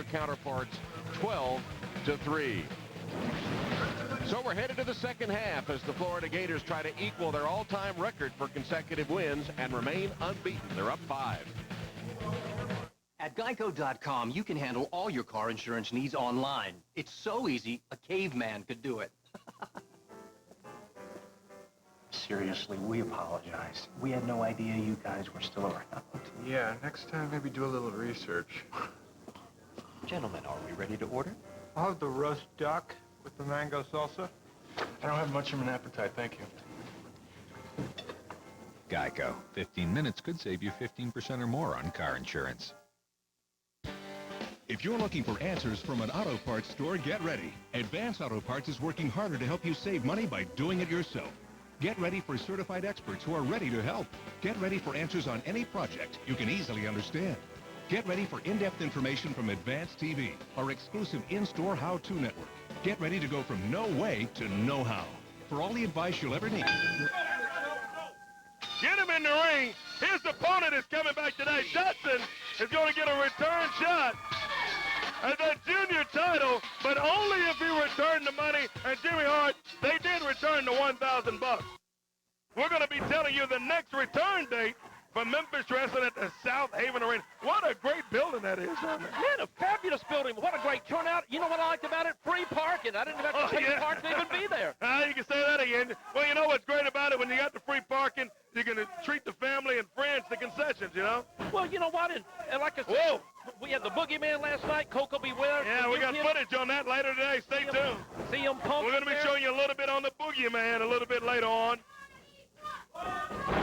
counterparts 12-3. So we're headed to the second half as the Florida Gators try to equal their all-time record for consecutive wins and remain unbeaten. They're up 5. At Geico.com, you can handle all your car insurance needs online. It's so easy, a caveman could do it. Seriously, we apologize. We had no idea you guys were still around. Yeah, next time maybe do a little research. Gentlemen, are we ready to order? I'll have the roast duck with the mango salsa. I don't have much of an appetite, thank you. Geico. 15 minutes could save you 15% or more on car insurance. If you're looking for answers from an auto parts store, get ready. Advance Auto Parts is working harder to help you save money by doing it yourself. Get ready for certified experts who are ready to help. Get ready for answers on any project you can easily understand. Get ready for in-depth information from Advanced TV, our exclusive in-store how-to network. Get ready to go from no way to know how. For all the advice you'll ever need. Get him in the ring. His opponent is coming back today. Dutson is going to get a return shot at that junior title, but only if he returned the money. And Jimmy Hart, they did return the $1,000. We're going to be telling you the next return date for Memphis Wrestling at the South Haven Arena. What a great building that is. Man, a fabulous building. What a great turnout. You know what I liked about it? Free parking. I didn't have to pay the park to even be there. You can say that again. Well, you know what's great about it? When you got the free parking, you're going to treat the family and friends to concessions, you know? Well, you know what? And like I said, whoa, we had the Boogeyman last night. Coco be with us. Yeah, we got footage on that later today. Stay tuned. CM Punk. We're going to be showing you a little bit on the Boogeyman a little bit later on.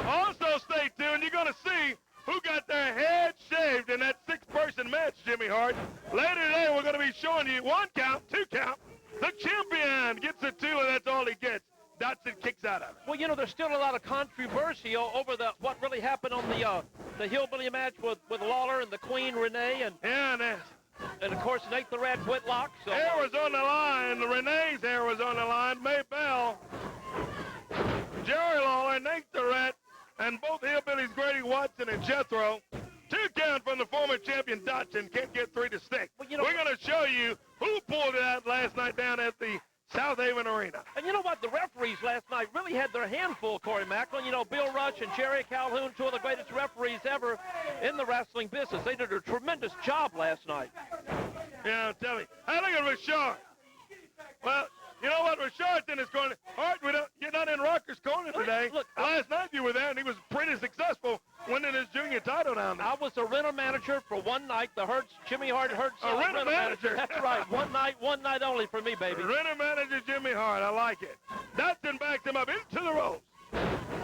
Also, stay tuned. You're going to see who got their head shaved in that 6-person match, Jimmy Hart. Later today, we're going to be showing you 1 count, 2 count. The champion gets a 2, and that's all he gets. Dotson kicks out of it. Well, you know, there's still a lot of controversy over what really happened on the Hillbilly match with Lawler and the Queen Renee and of course Nate the Rat Whitlock. So hair was on the line. Renee's hair was on the line. May Bell, Jerry Lawler, Nate the Rat, and both Hillbillies, Grady Watson and Jethro. 2 count from the former champion Dotson. Can't get 3 to stick. Well, you know, we're going to show you who pulled it out last night down at the South Haven Arena. And you know what? The referees last night really had their handful, Corey Macklin. You know, Bill Rush and Jerry Calhoun, 2 of the greatest referees ever in the wrestling business. They did a tremendous job last night. Yeah, I'm telling you. Hey, look at Rashard. Well, you know what? Rashard's in his corner. Hart, you're not in Rocker's corner today. Look, last night you were there, and he was pretty successful winning his junior title down there. I was a renter manager for one night. The Jimmy Hart Hertz. A renter manager. That's right. One night only for me, baby. Renter manager Jimmy Hart. I like it. Dotson backed him up into the ropes.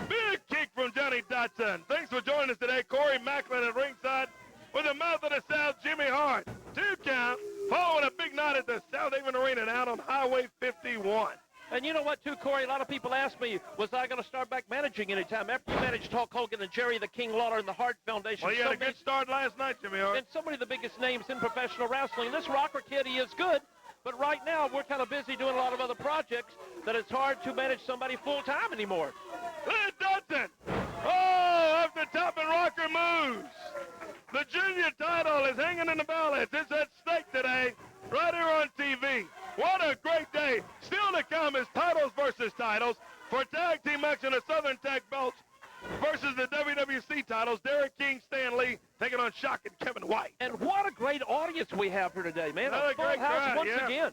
Big kick from Johnny Dotson. Thanks for joining us today. Corey Macklin at ringside with the mouth of the South, Jimmy Hart. 2 count. Following a big night at the South Haven Arena out on Highway 51. And you know what, too, Corey? A lot of people ask me, was I going to start back managing anytime after you managed Hulk Hogan and Jerry the King Lawler and the Hart Foundation? Well, you had a good start last night, Jimmy Hart. And so many of the biggest names in professional wrestling. This Rocker kid, he is good, but right now we're kind of busy doing a lot of other projects that it's hard to manage somebody full-time anymore. Look at Dutton. Oh, off the top and Rocker moves. The junior title is hanging in the balance. It's at stake today, right here on TV. What a great day. Still to come is titles versus titles for tag team action of Southern Tag Belts versus the WWC titles. Derek King, Stan Lee taking on Shock and Kevin White. And what a great audience we have here today, man. Another a full great house crowd, once again.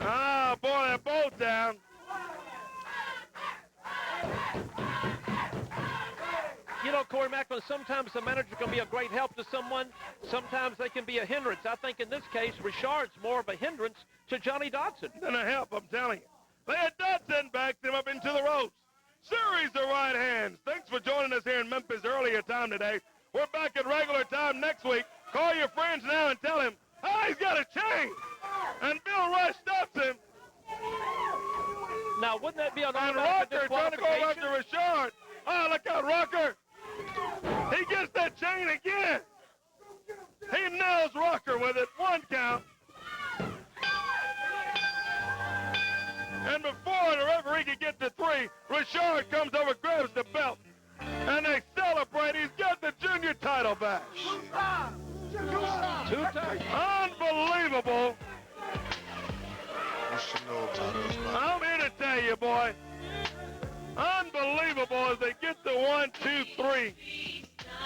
Ah, boy, they're both down. You know, Corey Macklin, sometimes the manager can be a great help to someone. Sometimes they can be a hindrance. I think in this case, Richard's more of a hindrance to Johnny Dotson. Than a help, I'm telling you. They had Dotson backed him up into the ropes. Series of right hands. Thanks for joining us here in Memphis earlier time today. We're back at regular time next week. Call your friends now and tell him, oh, he's got a chain. And Bill Rush stops him. Now, wouldn't that be an And automatic Rocker trying to go after Richard. Oh, look out, Rocker. He gets that chain again. He nails Rocker with it. 1 count. And before the referee could get to 3, Richard comes over, grabs the belt. And they celebrate. He's got the title back. 2 times. Unbelievable. You should know about us, man. I'm here to tell you, boy. Unbelievable as they get the 1, 2, 3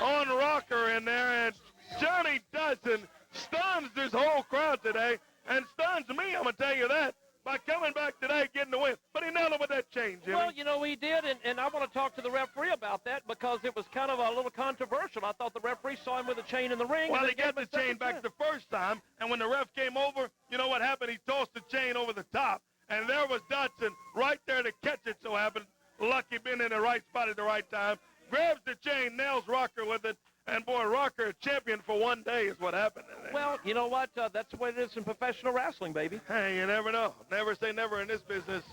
on Rocker in there, and Johnny Dodson stuns this whole crowd today, and stuns me, I'm going to tell you that, by coming back today getting the win. But he nailed it with that chain, Jimmy. Well, you know, he did, and I want to talk to the referee about that because it was kind of a little controversial. I thought the referee saw him with a chain in the ring. Well, and he got the chain back the first time, and when the ref came over, you know what happened? He tossed the chain over the top, and there was Dodson right there to catch it, so happened. Lucky being in the right spot at the right time. Grabs the chain, nails Rocker with it, and boy, Rocker, champion for one day is what happened. Well, you know what? That's what it is in professional wrestling, baby. Hey, you never know. Never say never in this business.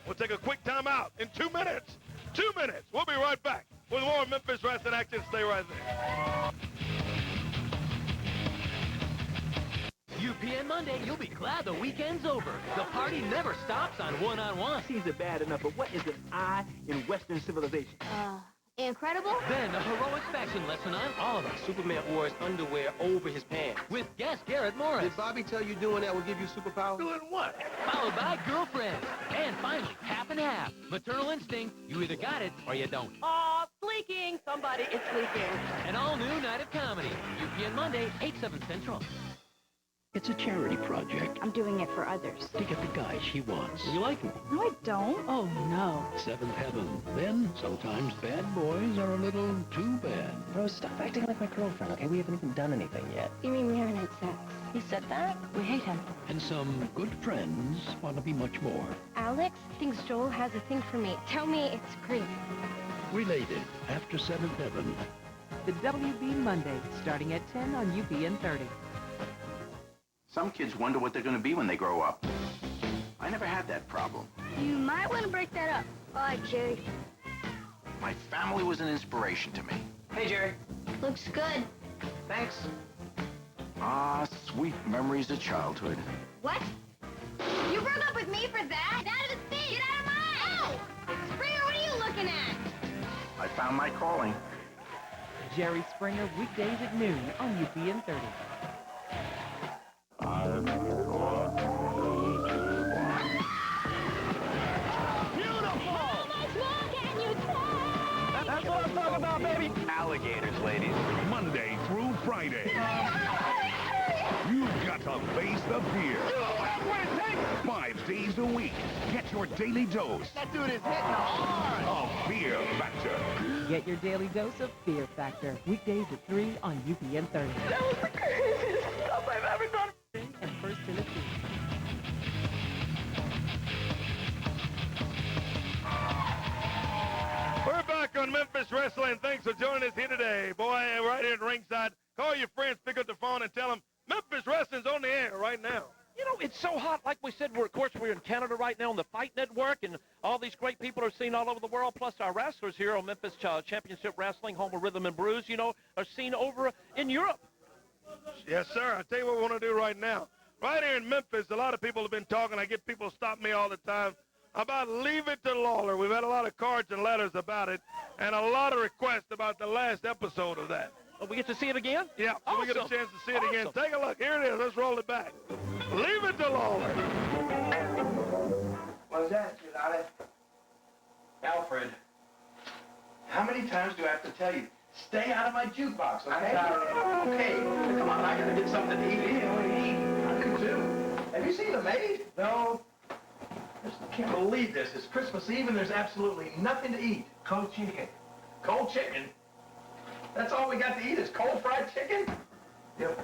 We'll take a quick timeout in 2 minutes. 2 minutes. We'll be right back with more Memphis Wrestling action. Stay right there. UPN Monday, you'll be glad the weekend's over. The party never stops on one-on-one. Seems it bad enough, but what is an I in Western civilization? Incredible? Then a heroic fashion lesson on all of us. Superman wore his underwear over his pants. With guest Garrett Morris. Did Bobby tell you doing that will give you superpowers? Doing what? Followed by girlfriends. And finally, half and half. Maternal instinct. You either got it or you don't. Aw, leaking. Somebody, it's leaking. An all-new night of comedy. UPN Monday, 8/7 Central. It's a charity project I'm doing it for others. to get the guy she wants. You like him? No, I don't. Oh, no. Seventh heaven. Then, sometimes bad boys are a little too bad. Bro, stop acting like my girlfriend, okay? We haven't even done anything yet. You mean we haven't had sex? He said that? We hate him. And some good friends want to be much more. Alex thinks Joel has a thing for me. Tell me it's Greek. Related after Seventh heaven. The WB Monday, starting at 10 on UPN 30. Some kids wonder what they're going to be when they grow up. I never had that problem. You might want to break that up. All right, Jerry. My family was an inspiration to me. Hey, Jerry. Looks good. Thanks. Ah, sweet memories of childhood. What? You broke up with me for that? Get out of the seat! Get out of mine! Oh! Springer, what are you looking at? I found my calling. Jerry Springer, weekdays at noon on UPN 30. That's what I'm talking about, baby. Alligators, ladies. Monday through Friday. You've got to face the fear. 5 days a week. Get your daily dose. That dude is hitting hard. Of Fear Factor. Get your daily dose of Fear Factor, weekdays at 3 on UPN 30. That was the craziest stuff I've ever done. And First Tennessee. We're back on Memphis Wrestling. Thanks for joining us here today. Boy, right here at ringside, call your friends, pick up the phone, and tell them Memphis Wrestling's on the air right now. You know, it's so hot. Like we said, we're in Canada right now on the Fight Network, and all these great people are seen all over the world, plus our wrestlers here on Memphis Championship Wrestling, home of Rhythm and Brews, you know, are seen over in Europe. Yes, sir. I'll tell you what we want to do right now. Right here in Memphis, a lot of people have been talking. I get people stop me all the time about Leave It to Lawler. We've had a lot of cards and letters about it, and a lot of requests about the last episode of that. Oh, we get to see it again? Yeah, so we get a chance to see it again. Take a look. Here it is. Let's roll it back. Leave It to Lawler. What's that, Giuliani? Alfred, how many times do I have to tell you? Stay out of my jukebox, okay? Okay, come on, I gotta get something to eat. I do too. Have you seen the maid? No. I can't believe this. It's Christmas Eve and there's absolutely nothing to eat. Cold chicken. Cold chicken? That's all we got to eat is cold fried chicken? Yep.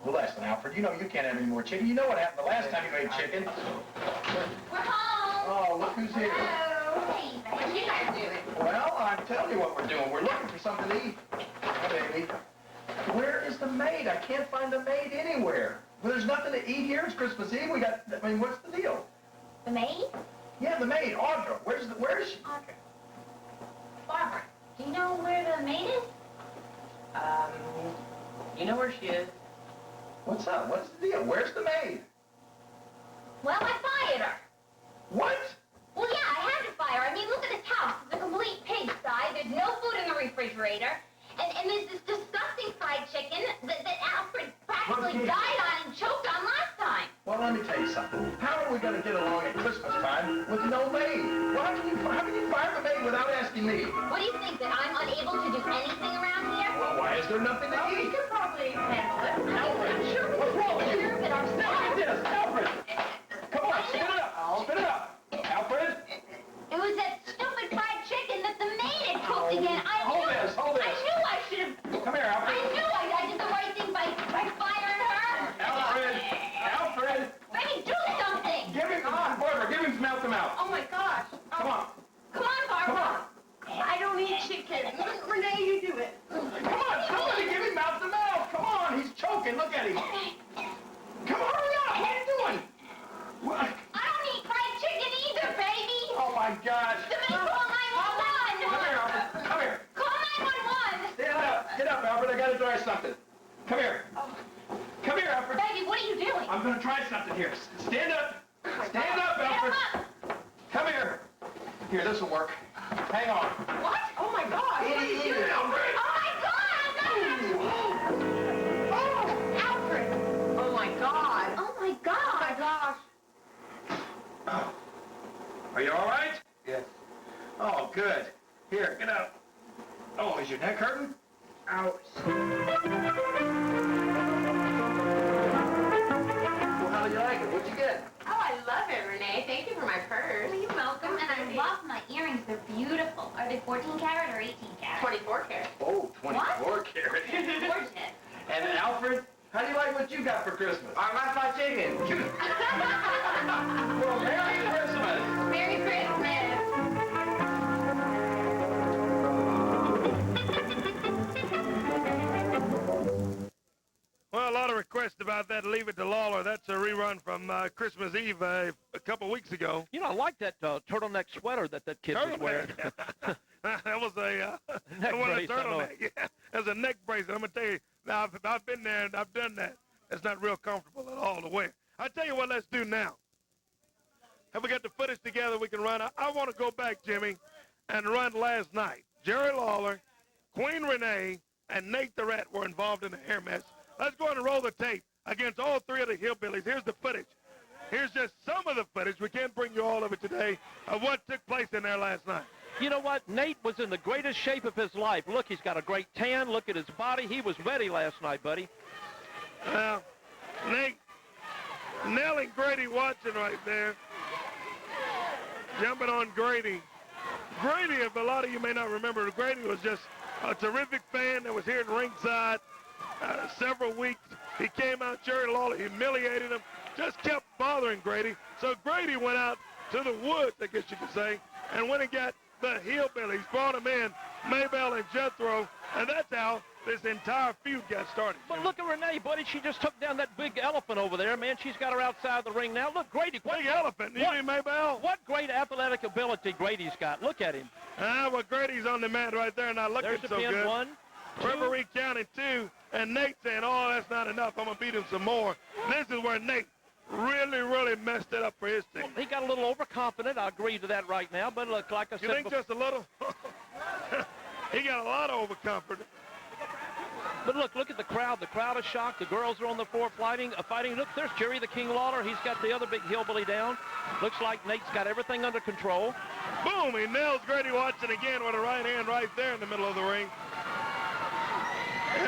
Well, listen, Alfred, you know you can't have any more chicken. You know what happened the last time you ate chicken. We're home. Oh, look who's here. Hello. Hey, what are you guys doing? Well, I'm telling you what we're doing. We're looking for something to eat. Hi, baby. Where is the maid? I can't find the maid anywhere. Well, there's nothing to eat here. It's Christmas Eve. I mean, what's the deal? The maid? Yeah, the maid, Audra. Where is she? Audra. Barbara, do you know where the maid is? You know where she is? What's up? What's the deal? Where's the maid? Well, I fired her. What? Well, yeah, I had to fire her. I mean, look at this house. It's a complete pigsty. There's no food in the refrigerator. And there's this disgusting fried chicken that Alfred practically died on and choked on last time. Well, let me tell you something. How are we going to get along at Christmas time with no maid? Well, how can you fire the maid without asking me? What do you think, that I'm unable to do anything around here? Well, why is there nothing to eat? You could probably handle it. Alfred, Sure, what's wrong with you? sure, but our Look at this, Alfred! Come on, spit it up! Spit it up! Alfred? It was that stupid fried chicken that the maid had cooked again. Hold this. I knew I should have... Come here, Alfred. I knew I did the right thing by firing her. Alfred! Alfred! Benny, do something! Give him, Barbara, give him some mouth-to-mouth. Oh, my gosh. Come on. Come on, Barbara. I don't eat chicken. Renee, you do it. Come on, somebody give him mouth-to-mouth. Come on, he's choking. Look at him. Come on, hurry up. What are you doing? What? I don't eat fried chicken either, baby. Oh, my gosh. Somebody call 911. Come here, Alfred. Come here. Call 911. Stand up. Get up, Alfred. I got to try something. Come here. Come here, Alfred. Baby, what are you doing? I'm going to try something here. Stand up. Stand up, Alfred. Come here. Here, this will work. Hang on. What? Oh, my God. What are you doing, Alfred? Oh, my God. Oh, Alfred. Oh, my God. Oh, my God. Oh, my gosh. Oh. Are you all right? Yes. Oh, good. Here, get up. Oh, is your neck hurting? Ouch. Well, how do you like it? What'd you get? Oh, I love it, Renee. Thank you for my purse. Well, you're welcome. And I love my earrings. They're beautiful. Are they 14 karat or 18 karat? 24 karat. Oh, 24 karat. Gorgeous. And Alfred, how do you like what you got for Christmas? I like my chicken. Well, Merry Christmas. Merry Christmas. Well, a lot of requests about that Leave It to Lawler. That's a rerun from Christmas Eve a couple weeks ago. You know, I like that turtleneck sweater that kid was wearing. That was a Neck brace, turtleneck. Yeah, that was a neck brace. I'm going to tell you, now, I've been there and I've done that. It's not real comfortable at all to wear. I'll tell you what let's do now. Have we got the footage together we can run? I want to go back, Jimmy, and run last night. Jerry Lawler, Queen Renee, and Nate the Rat were involved in the hair mess. Let's go ahead and roll the tape against all three of the hillbillies. Here's the footage. Here's just some of the footage. We can't bring you all of it today of what took place in there last night. You know what? Nate was in the greatest shape of his life. Look, he's got a great tan. Look at his body. He was ready last night, buddy. Now, Nate, nailing Grady Watson right there. Jumping on Grady. Grady, if a lot of you may not remember, Grady was just a terrific fan that was here at ringside several weeks. He came out, Jerry Lawler humiliated him, just kept bothering Grady. So Grady went out to the woods, I guess you could say, and went and got the hillbillies, brought them in, Maybelle and Jethro, and that's how this entire feud got started. But look at Renee, buddy. She just took down that big elephant over there, man. She's got her outside the ring now. Look, Grady. Big elephant. You mean Maybelle? What great athletic ability Grady's got. Look at him. Well, Grady's on the mat right there, not looking so pin, good. 1, 2. Referee counting 2, and Nate saying, oh, that's not enough. I'm going to beat him some more. This is where Nate really messed it up for his team. Well, he got a little overconfident. I agree to that right now. But look, like I said You think just a little? He got a lot of overconfidence. But look at the crowd. The crowd is shocked. The girls are on the floor fighting. Look, there's Jerry the King Lawler. He's got the other big hillbilly down. Looks like Nate's got everything under control. Boom, he nails Grady Watson again with a right hand right there in the middle of the ring.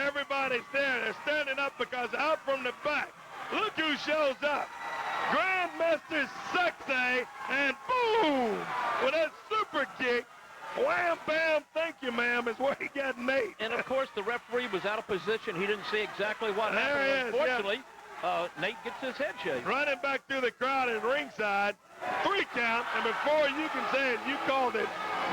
Everybody's there. They're standing up because out from the back, look who shows up. Grandmaster Sexay, and boom, with a super kick. Wham, bam, thank you, ma'am, is where he got Nate. And, of course, the referee was out of position. He didn't see exactly what There happened. he is, Unfortunately, Nate gets his head shaved. Running back through the crowd at ringside. 3 count, and before you can say it, you called it.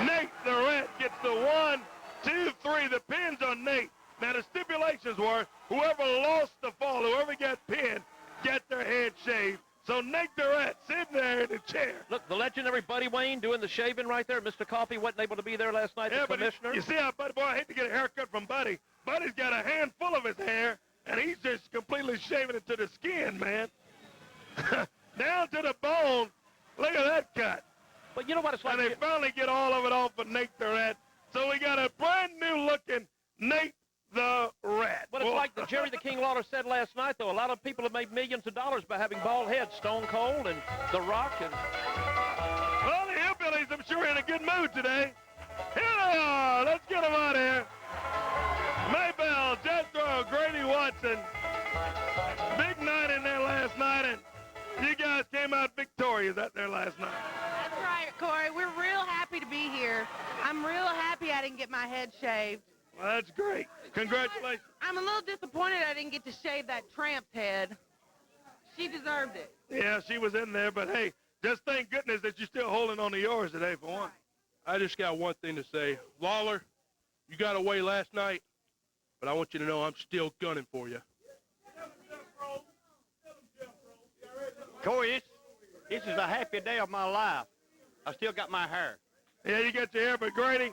Nate the Rat gets the 1, 2, 3. The pin's on Nate. Now, the stipulations were whoever lost the fall, whoever got pinned, get their head shaved. So Nate the Rat sitting there in the chair. Look, the legendary Buddy Wayne doing the shaving right there. Mr. Coffey wasn't able to be there last night, the commissioner. You see how Buddy, boy, I hate to get a haircut from Buddy. Buddy's got a handful of his hair, and he's just completely shaving it to the skin, man. Down to the bone. Look at that cut. But you know what it's like? And they finally get all of it off of Nate the Rat. So we got a brand new looking Nate the rat. Well, it's like the Jerry the King Lawler said last night, though. A lot of people have made millions of dollars by having bald heads. Stone Cold and The Rock and... Well, the hillbillies, I'm sure, in a good mood today. Here they are. Let's get them out of here. Maybell, Jethro, Grady Watson. Big night in there last night, and you guys came out victorious out there last night. That's right, Corey. We're real happy to be here. I'm real happy I didn't get my head shaved. Well, that's great. Congratulations. I'm a little disappointed I didn't get to shave that tramp's head. She deserved it. Yeah, she was in there, but hey, just thank goodness that you're still holding on to yours today for one. I just got one thing to say. Lawler, you got away last night, but I want you to know I'm still gunning for you. Corey, this is a happy day of my life. I still got my hair. Yeah, you got your hair, but Grady,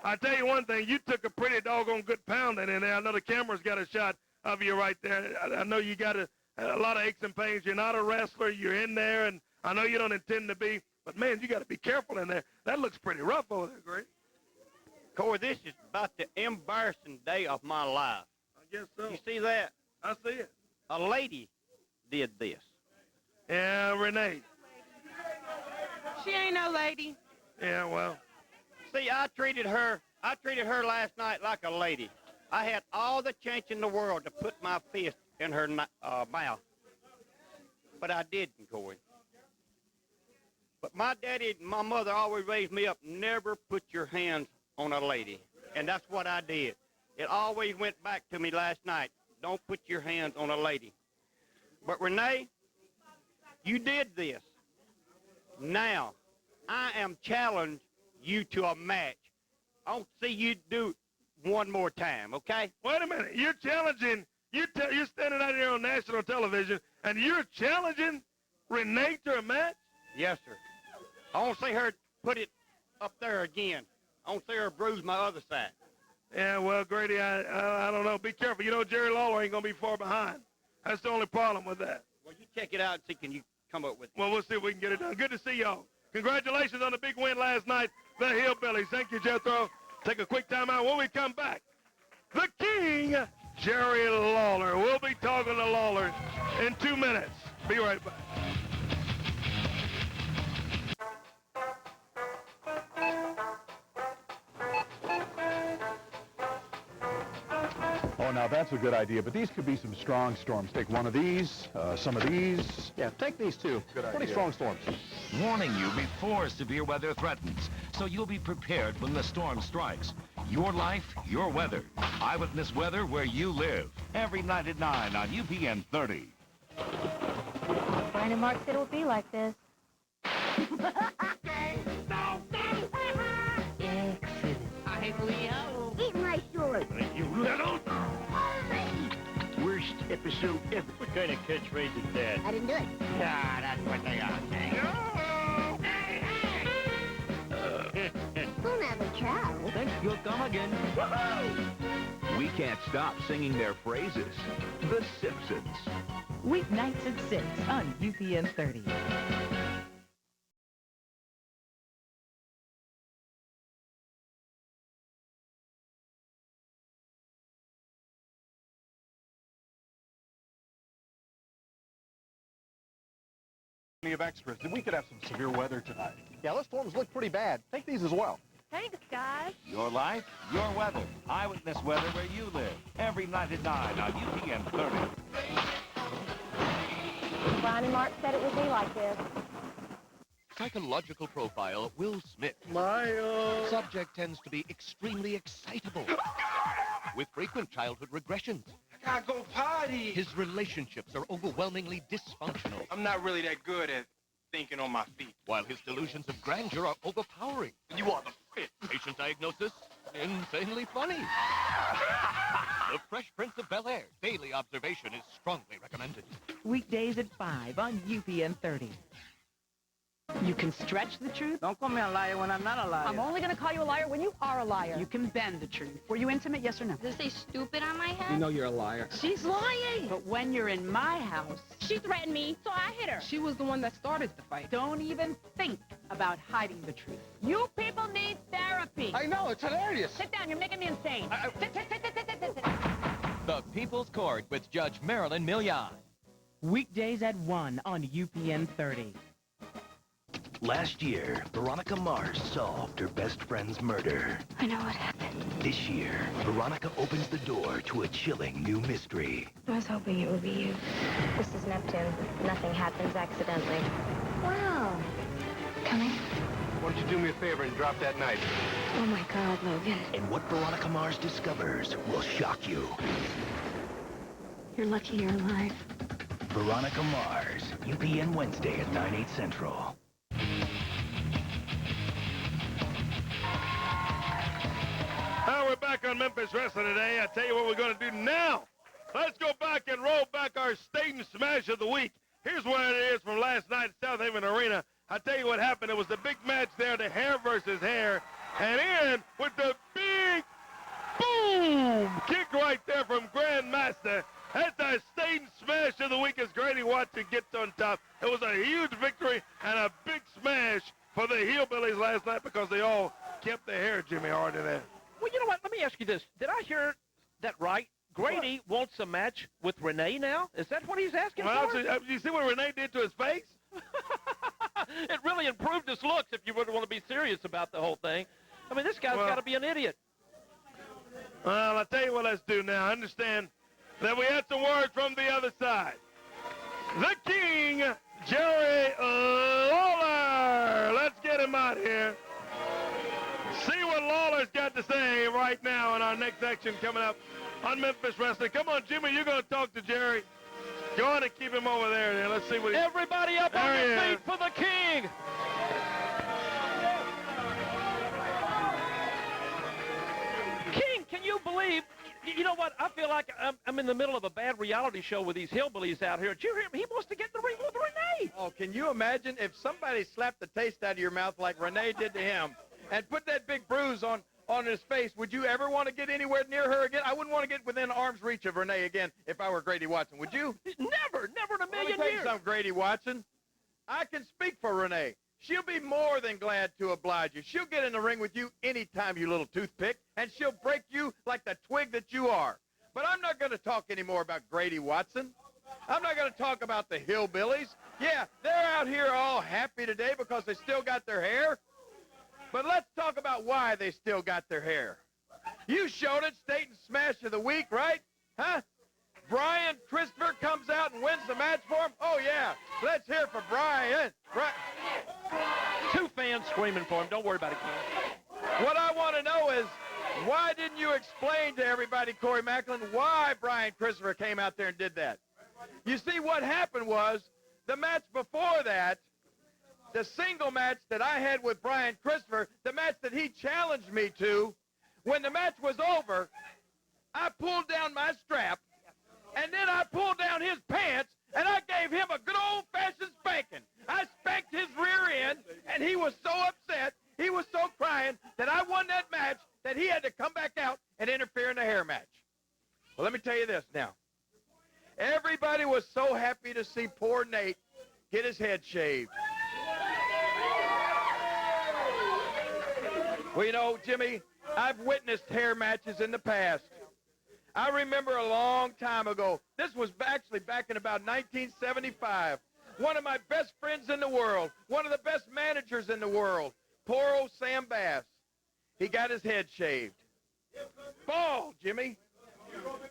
I tell you one thing, you took a pretty doggone good pounding in there. I know the camera's got a shot of you right there. I know you got a lot of aches and pains. You're not a wrestler. You're in there, and I know you don't intend to be, but, man, you got to be careful in there. That looks pretty rough over there, Grady. Corey, this is about the embarrassing day of my life. I guess so. You see that? I see it. A lady did this. Yeah, Renee. She ain't no lady. Yeah, well. See, I treated her last night like a lady. I had all the chance in the world to put my fist in her mouth. But I didn't, Corey. But my daddy and my mother always raised me up, never put your hands on a lady. And that's what I did. It always went back to me last night. Don't put your hands on a lady. But Renee, you did this. Now, I am challenging you to a match. I don't see you do it one more time, okay? Wait a minute. You're challenging, you're standing out here on national television, and you're challenging Renee to a match? Yes, sir. I want to see her put it up there again. I want to see her bruise my other side. Yeah, well, Grady, I don't know. Be careful. You know, Jerry Lawler ain't going to be far behind. That's the only problem with that. Well, you check it out and see can you come up with it. Well, we'll see if we can get it done. Good to see y'all. Congratulations on the big win last night, the Hillbillies. Thank you, Jethro. Take a quick time out. When we come back, the King, Jerry Lawler. We'll be talking to Lawler in 2 minutes. Be right back. Oh, now that's a good idea, but these could be some strong storms. Take one of these, some of these. Yeah, take these two. Good idea. Pretty strong storms. Warning you before severe weather threatens, so you'll be prepared when the storm strikes. Your life, your weather. Eyewitness weather where you live. Every night at 9 on UPN 30. Brian and Mark said it would be like this. Excellent. I Leo. Eat my sword. Thank you, little. Worst episode ever. What kind of catchphrase is that? I didn't do it. Yeah, that's what they are saying. We'll never try. Think you'll come again. We can't stop singing their phrases. The Simpsons. Weeknights at 6 on UPN 30. Of extras. We could have some severe weather tonight. Yeah, those storms look pretty bad. Take these as well. Thanks, guys. Your life, your weather. Eyewitness weather where you live. Every night at 9 on UPN 30. Brian and Mark said it would be like this. Psychological profile, Will Smith. Smile. Subject tends to be extremely excitable, with frequent childhood regressions. I gotta go potty. His relationships are overwhelmingly dysfunctional. I'm not really that good at thinking on my feet. While his delusions of grandeur are overpowering. You are the fit. Patient diagnosis, insanely funny. The Fresh Prince of Bel-Air. Daily observation is strongly recommended. Weekdays at 5 on UPN 30. You can stretch the truth. Don't call me a liar when I'm not a liar. I'm only going to call you a liar when you are a liar. You can bend the truth. Were you intimate, yes or no? Does it say stupid on my head? You know you're a liar. She's lying. But when you're in my house... She threatened me, so I hit her. She was the one that started the fight. Don't even think about hiding the truth. You people need therapy. I know, it's hilarious. Sit down, you're making me insane. Sit. The People's Court with Judge Marilyn Milian. Weekdays at 1 on UPN 30. Last year, Veronica Mars solved her best friend's murder. I know what happened. This year, Veronica opens the door to a chilling new mystery. I was hoping it would be you. This is Neptune. Nothing happens accidentally. Wow. Coming? Why don't you do me a favor and drop that knife? Oh my God, Logan. And what Veronica Mars discovers will shock you. You're lucky you're alive. Veronica Mars, UPN Wednesday at 9/8 Central. We're back on Memphis Wrestling today. I tell you what we're going to do now. Let's go back and roll back our State and Smash of the week. Here's what it is from last night at South Haven Arena. I tell you what happened. It was the big match there, the hair versus hair. And in with the big boom kick right there from Grandmaster. That's our State and Smash of the week as Grady Watson gets on top. It was a huge victory and a big smash for the Hillbillies last night because they all kept their hair, Jimmy Hart, in there. Well, you know what? Let me ask you this. Did I hear that right? Grady wants a match with Renee now? Is that what he's asking for? You see what Renee did to his face? It really improved his looks if you would want to be serious about the whole thing. I mean, this guy's got to be an idiot. Well, I'll tell you what let's do now. I understand that we had some words from the other side. The King, Jerry Lawler. Let's get him out here. See what Lawler's got to say right now in our next section coming up on Memphis Wrestling. Come on, Jimmy, you're going to talk to Jerry. Go on and keep him over there. Let's see what he... Everybody up on your feet for the King. King, can you believe... You know what? I feel like I'm in the middle of a bad reality show with these hillbillies out here. Did you hear him? He wants to get in the ring with Renee. Oh, can you imagine if somebody slapped the taste out of your mouth like Renee did to him and put that big bruise on his face? Would you ever want to get anywhere near her again? I wouldn't want to get within arm's reach of Renee again if I were Grady Watson. Would you? Never in a million Let me tell you years. something, Grady Watson. I can speak for Renee. She'll be more than glad to oblige you. She'll get in the ring with you anytime, you little toothpick, and she'll break you like the twig that you are. But I'm not going to talk anymore about Grady Watson. I'm not going to talk about the Hillbillies. Yeah, they're out here all happy today because they still got their hair. But let's talk about why they still got their hair. You showed it, State and Smash of the week, right? Huh? Brian Christopher comes out and wins the match for him? Oh, yeah. Let's hear for Brian. Two fans screaming for him. Don't worry about it, Ken. What I want to know is, why didn't you explain to everybody, Corey Macklin, why Brian Christopher came out there and did that? You see, what happened was, the match before that, the single match that I had with Brian Christopher, the match that he challenged me to, when the match was over, I pulled down my strap, and then I pulled down his pants, and I gave him a good old-fashioned spanking. I spanked his rear end, and he was so upset, he was so crying that I won that match that he had to come back out and interfere in the hair match. Well, let me tell you this now. Everybody was so happy to see poor Nate get his head shaved. Well, you know, Jimmy, I've witnessed hair matches in the past. I remember a long time ago, this was actually back in about 1975, one of my best friends in the world, one of the best managers in the world, poor old Sam Bass, he got his head shaved. Bald, Jimmy.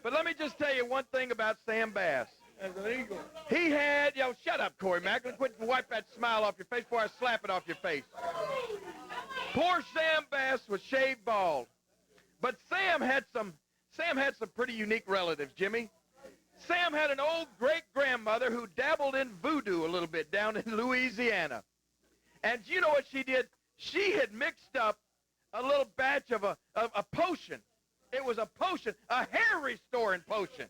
But let me just tell you one thing about Sam Bass. As an eagle. He had, shut up, Corey Macklin. Quit and wipe that smile off your face before I slap it off your face. Poor Sam Bass was shaved bald. But Sam had some pretty unique relatives, Jimmy. Sam had an old great-grandmother who dabbled in voodoo a little bit down in Louisiana. And you know what she did? She had mixed up a little batch of a potion. It was a potion, a hair-restoring potion.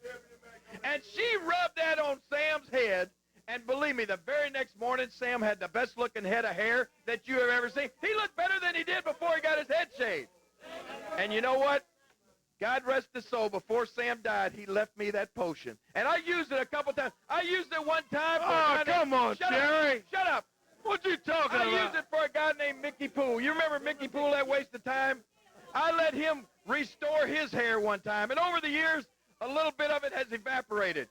And she rubbed that on Sam's head, and believe me, the very next morning, Sam had the best-looking head of hair that you have ever seen. He looked better than he did before he got his head shaved. And you know what? God rest his soul, before Sam died, he left me that potion. And I used it a couple times. I used it one time for a guy come on, Jerry. Shut up. What you talking about? I used it for a guy named Mickey Poole. You remember Mickey Poole, that waste of time? I let him restore his hair one time. And over the years, a little bit of it has evaporated.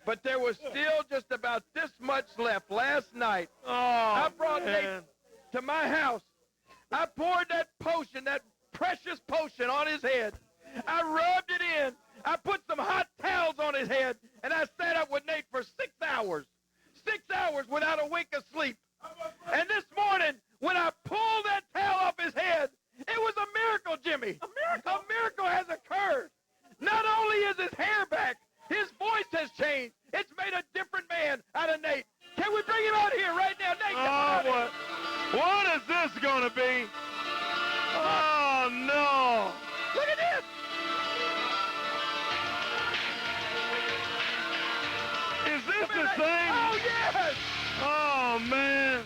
But there was still just about this much left last night. I brought Nate to my house. I poured that potion, that precious potion, on his head. I rubbed it in. I put some hot towels on his head, and I sat up with Nate for 6 hours. 6 hours without a wink of sleep. And this morning, when I pulled that towel off his head, it was a miracle, Jimmy. A miracle? A miracle has occurred. Not only is his hair back, his voice has changed. It's made a different man out of Nate. Can we bring him out here right now, Nate? Oh, what is this going to be? Oh, no. Look at this. Is this the same? Oh, yes. Oh, man.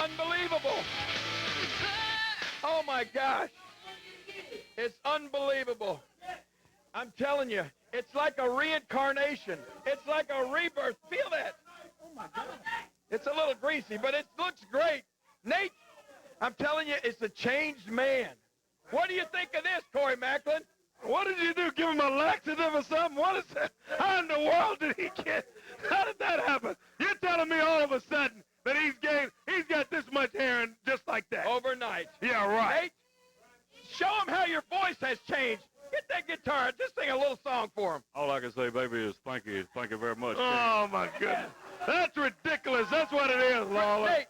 Unbelievable. Oh, my gosh. It's unbelievable. I'm telling you, it's like a reincarnation. It's like a rebirth. Feel that. Oh, my God. It's a little greasy, but it looks great. Nate, I'm telling you, it's a changed man. What do you think of this, Corey Macklin? What did you do? Give him a laxative or something? What is that? How in the world did he get? How did that happen? You're telling me all of a sudden that he's got this much hair and just like that? Overnight. Yeah, right. Nate, show him how your voice has changed. Get that guitar. Just sing a little song for him. All I can say, baby, is thank you very much. Oh, my goodness. That's ridiculous. That's what it is, Lawler. Nate,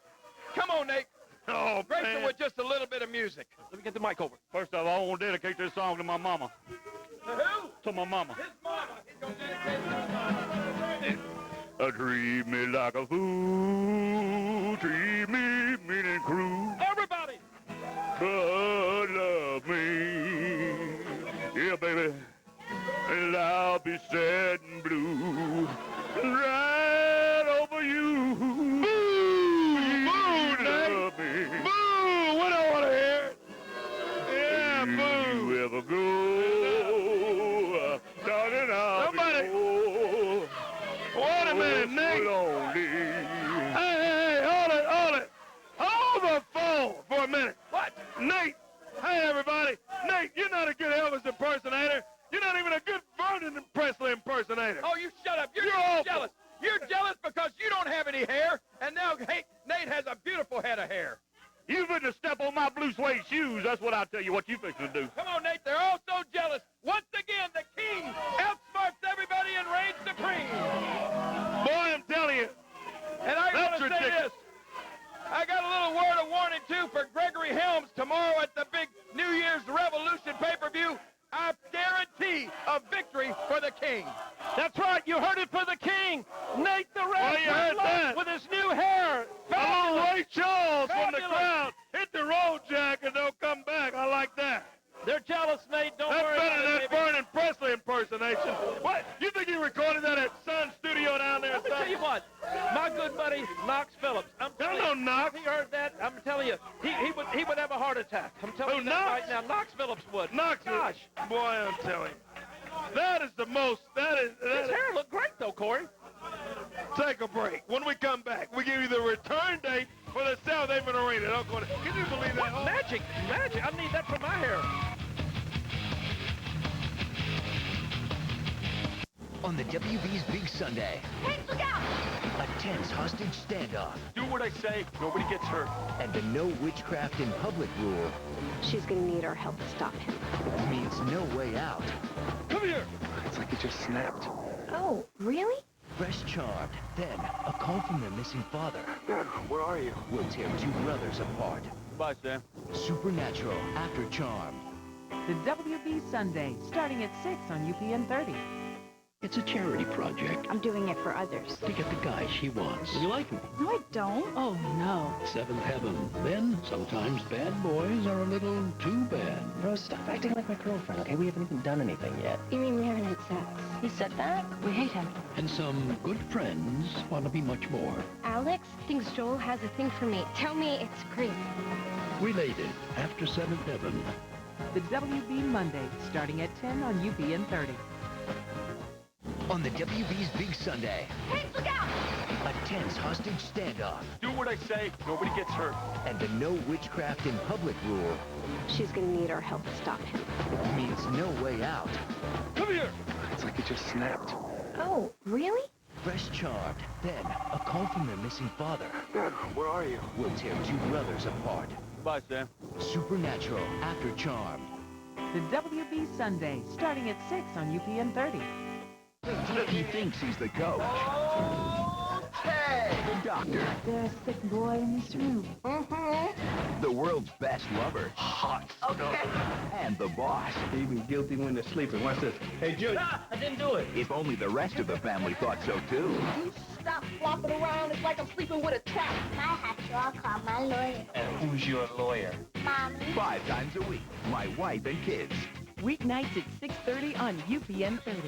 come on, Nate. Oh, Grace man. him with just a little bit of music. Let me get the mic over. First of all, I want to dedicate this song to my mama. To who? To my mama. His mama. He's going to dedicate it to his mama. Treat me like a fool. Treat me mean and cruel. Everybody. But love me. Yeah, baby. And I'll be sad and blue. Right over you. Love me. Boo! We don't want to hear it. Yeah, boo. You ever go down and out? Somebody. Wait a minute, Nate. Hey, hold it. Hold the phone for a minute. What? Nate. Hey, everybody. Nate, you're not a good Elvis impersonator. You're not even a good Vernon Presley impersonator. Oh, you shut up. You're awful. jealous. You're jealous because you don't have any hair, and now Nate has a beautiful head of hair. You finna step on my blue suede shoes. That's what I'll tell you what you fixing to do. Come on, Nate. They're all so jealous. Once again, the king outsmarts everybody and reigns supreme. Boy, I'm telling you. And I want to say this. I got a little word of warning, too, for Gregory Helms tomorrow at the big New Year's Revolution pay-per-view. I guarantee a victory for the king. That's right. You heard it for the king. Nate the Red you heard that. with his new hair. Oh, Ray Charles from the Fabulous. crowd. Hit the road, Jack, and don't come back. I like that. They're jealous, Nate. Don't That's worry better about than it, that Vernon Presley impersonation. What? You think you recorded that at Sun Studio down there? Let me tell you what. My good buddy, Knox Phillips. I'm telling you, Knox. If he heard that, I'm telling you, he would have a heart attack. I'm telling you that Knox? right now. Knox Phillips would. Knox. Gosh. Boy, I'm telling you. That is the most, His hair looked great, though, Corey. Take a break. When we come back, we give you the return date for the South Haven Arena. Can you believe that? What? Magic. I need that for my hair. On the WB's Big Sunday, Hey, look out! a tense hostage standoff. Do what I say. Nobody gets hurt. And the no witchcraft in public rule She's gonna need our help to stop him. means no way out. Come here. It's like it just snapped. Oh, really? Fresh charmed, then a call from their missing father Where are you? will tear two brothers apart. Bye, Sam. Supernatural after Charmed. The WB Sunday, starting at 6 on UPN 30. It's a charity project I'm doing it for others. to get the guy she wants. You like him? No, I don't. Oh, no. Seventh heaven. Then, sometimes bad boys are a little too bad. Rose, stop acting like my girlfriend, okay? We haven't even done anything yet. You mean we haven't had sex? He said that? We hate him. And some good friends want to be much more. Alex thinks Joel has a thing for me. Tell me it's great. Related after Seventh Heaven. The WB Monday, starting at 10 on UPN 30. On the WB's Big Sunday, Hey, look out! a tense hostage standoff, Do what I say, nobody gets hurt. and the no witchcraft in public rule She's gonna need our help to stop him. means no way out. Come here! It's like it just snapped. Oh, really? Fresh Charmed, then a call from their missing father Dad, where are you? will tear two brothers apart. Bye, Sam. Supernatural after Charmed. The WB Sunday, starting at 6 on UPN 30. He thinks he's the coach. The doctor. There's a sick boy in this room. The world's best lover. Hot. Okay. And the boss. Even guilty when they're sleeping. Watch this. Hey, Junior. I didn't do it. If only the rest of the family thought so too. You stop flopping around. It's like I'm sleeping with a trap. I have to. I'll call my lawyer. And who's your lawyer? Mommy. 5 times a week. My wife and kids. Weeknights at 6:30 on UPN 30.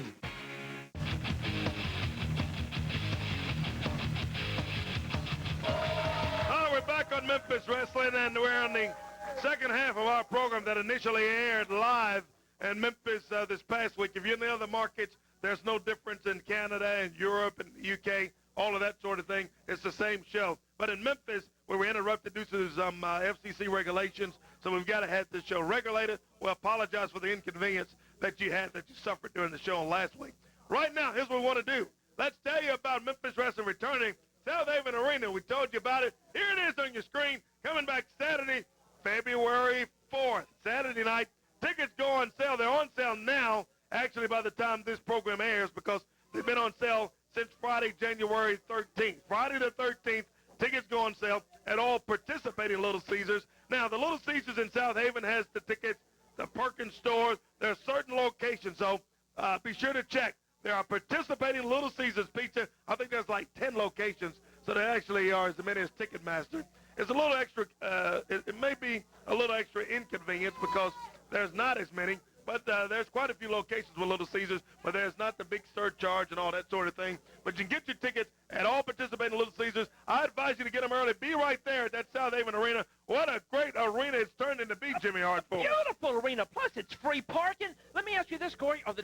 We're back on Memphis Wrestling, and we're on the second half of our program that initially aired live in Memphis this past week. If you're in the other markets, there's no difference in Canada and Europe and the UK, all of that sort of thing. It's the same show. But in Memphis, we were interrupted due to some FCC regulations, so we've got to have this show regulated. We apologize for the inconvenience that you suffered during the show last week. Right now, here's what we want to do. Let's tell you about Memphis Wrestling returning. South Haven Arena, we told you about it. Here it is on your screen, coming back Saturday, February 4th, Saturday night. Tickets go on sale. They're on sale now, actually, by the time this program airs, because they've been on sale since Friday, January 13th. Friday the 13th, tickets go on sale at all participating Little Caesars. Now, the Little Caesars in South Haven has the tickets, the Perkins stores. There are certain locations, so be sure to check. There are participating Little Caesars Pizza. I think there's like 10 locations, so there actually are as many as Ticketmaster. It's a little extra, it may be a little extra inconvenience because there's not as many, but there's quite a few locations with Little Caesars, but there's not the big surcharge and all that sort of thing. But you can get your tickets at all participating Little Caesars. I advise you to get them early. Be right there at that South Haven Arena. What a great arena it's turned into be, Jimmy Hartford. Beautiful arena. Plus, it's free parking. Let me ask you this, Corey. Are the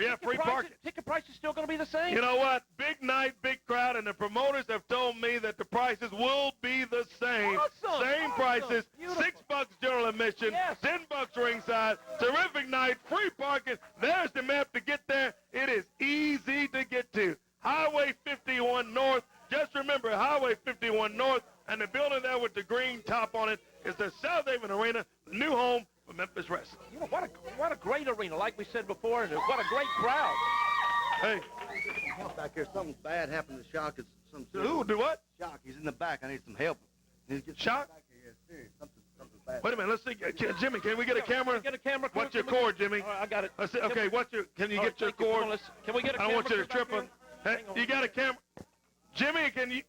ticket prices still going to be the same? You know what? Big night, big crowd, and the promoters have told me that the prices will be the same. Same prices. Beautiful. $6 general admission, $10 ringside. Terrific night, free parking. There's the map to get there. It is easy to get to. Highway 51 North. Just remember, Highway 51 North, and the building there with the green top on it is the South Haven Arena, the new home for Memphis Wrestling. You know, what a great arena, like we said before, and what a great crowd. Hey. Help back here. Something bad happened to Shock. It's some Who? Do what? Shock. He's in the back. I need some help. Shock? Back here. Serious. Something bad. Wait a minute. Let's see. Jimmy, can we get a camera? Get a camera. What's your cord, Jimmy? All right, I got it. Let's see. Okay, can you get your cord? Can we get a camera? I don't want you to trip him. Hey, you got a camera? Jimmy, can you?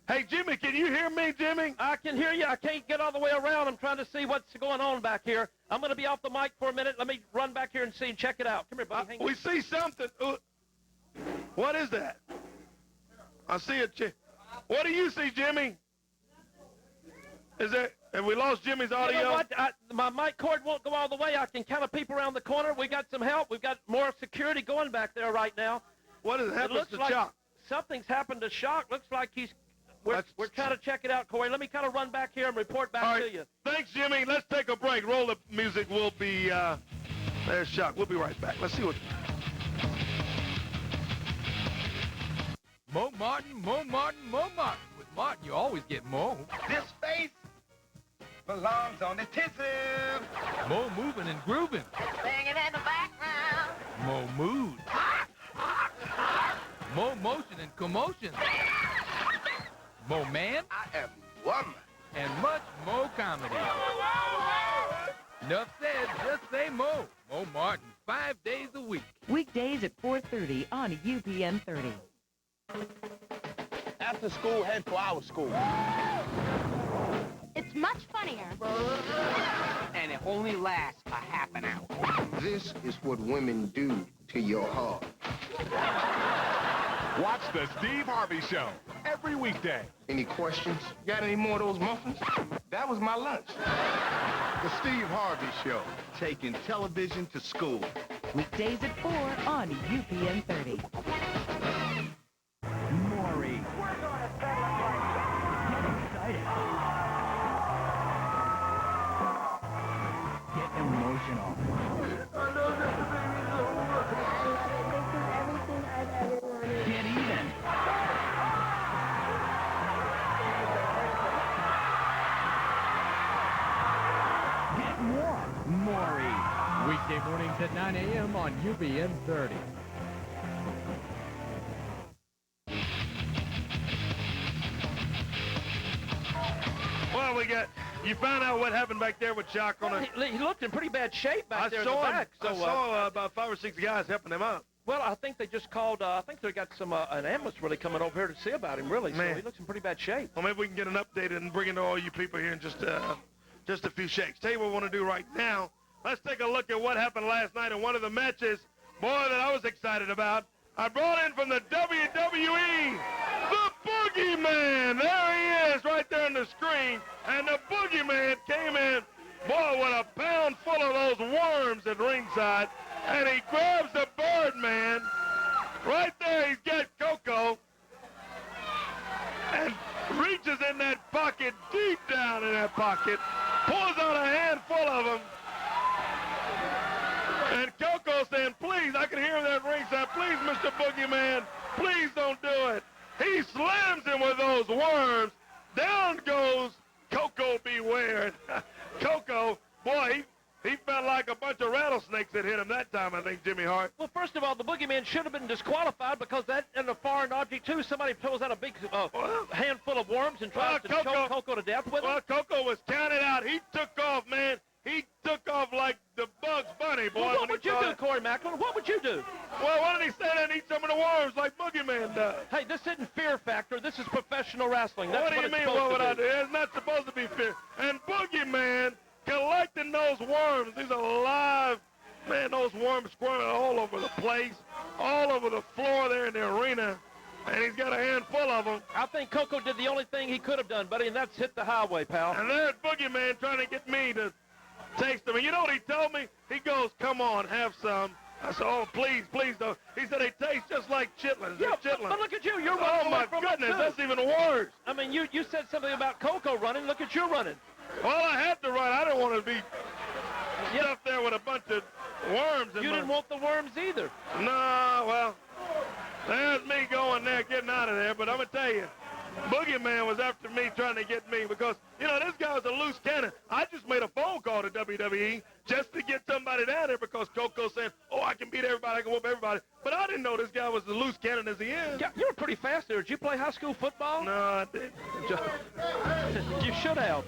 Hey, Jimmy, can you hear me, Jimmy? I can hear you. I can't get all the way around. I'm trying to see what's going on back here. I'm going to be off the mic for a minute. Let me run back here and see and check it out. Come here, buddy. Hang on. We see something. What is that? I see it. What do you see, Jimmy? Have we lost Jimmy's audio? You know what? My mic cord won't go all the way. I can kind of peep around the corner. We got some help. We've got more security going back there right now. What has happened to like Shock? Something's happened to Shock. Looks like we're trying to check it out, Corey. Let me kind of run back here and report back to you. Thanks, Jimmy. Let's take a break. Roll the music. We'll be, there's Shock. We'll be right back. Let's see what... Mo Martin, Mo Martin, Mo Martin. With Martin, you always get Mo. This face belongs on the tissue. Mo moving and grooving. Singing in the background. Mo mood. Mo motion and commotion. Mo man. I am woman. And much Mo comedy. Enough said, just say Mo. Mo Martin, 5 days a week. Weekdays at 4:30 on UPN 30. After school, head for our school. It's much funnier. And it only lasts a half an hour. This is what women do to your heart. Watch the Steve Harvey Show every weekday. Any questions? Got any more of those muffins? That was my lunch. The Steve Harvey Show, taking television to school. Weekdays at 4 on UPN 30. Maury. Weekday mornings at 9 a.m. on UPN 30. Well, you found out what happened back there with Shock on it. He looked in pretty bad shape back there in the back. I saw about 5 or 6 guys helping him out. Well, I think they just called, I think they got an ambulance really coming over here to see about him, really. Man. So he looks in pretty bad shape. Well, maybe we can get an update and bring it to all you people here in just a few shakes. Tell you what we want to do right now. Let's take a look at what happened last night in one of the matches, boy, that I was excited about. I brought in from the WWE, the Boogeyman. There he is right there on the screen. And the Boogeyman came in, boy, with a pound full of those worms at ringside. And he grabs the Birdman. Right there, he's got Coco. And reaches in that pocket, deep down in that pocket, pulls out a handful of them. And Coco saying, please, I can hear him there at ringside, please, Mr. Boogeyman, please don't do it. He slams him with those worms. Down goes Coco Beware. Coco, boy, he felt like a bunch of rattlesnakes that hit him that time, I think, Jimmy Hart. Well, first of all, the Boogeyman should have been disqualified because that and a foreign object, too. Somebody pulls out a big handful of worms and tries to choke Coco to death with it. Well, Coco was counted out. He took off, man. He took off like the Bugs Bunny, boy. Well, what would you do, Corey Macklin? What would you do? Well, why did he stand there and eat some of the worms like Boogeyman does? Hey, this isn't Fear Factor. This is professional wrestling. That's what do you mean, what would I do? It's not supposed to be fear. And Boogeyman collecting those worms. These are live. Man, those worms squirming all over the place, all over the floor there in the arena. And he's got a handful of them. I think Coco did the only thing he could have done, buddy, and that's hit the highway, pal. And there's Boogeyman trying to get me to taste them. And you know what he told me? He goes, come on, have some. I said, oh, please, please don't. He said they taste just like chitlins. Yeah, They're chitlins. but look at you. You're oh, running my from goodness, it, that's even worse. I mean, you said something about Coco running. Look at you running. Well, I had to run. I didn't want to be stuffed there with a bunch of worms. You didn't want the worms either. No, well, there's me going there, getting out of there. But I'm going to tell you, Boogeyman was after me, trying to get me because, you know, this guy was a loose cannon. I just made a phone call to WWE just to get somebody down there because Coco said, oh, I can beat everybody, I can whoop everybody. But I didn't know this guy was as loose cannon as he is. Yeah, you were pretty fast there. Did you play high school football? No, I didn't. You should have.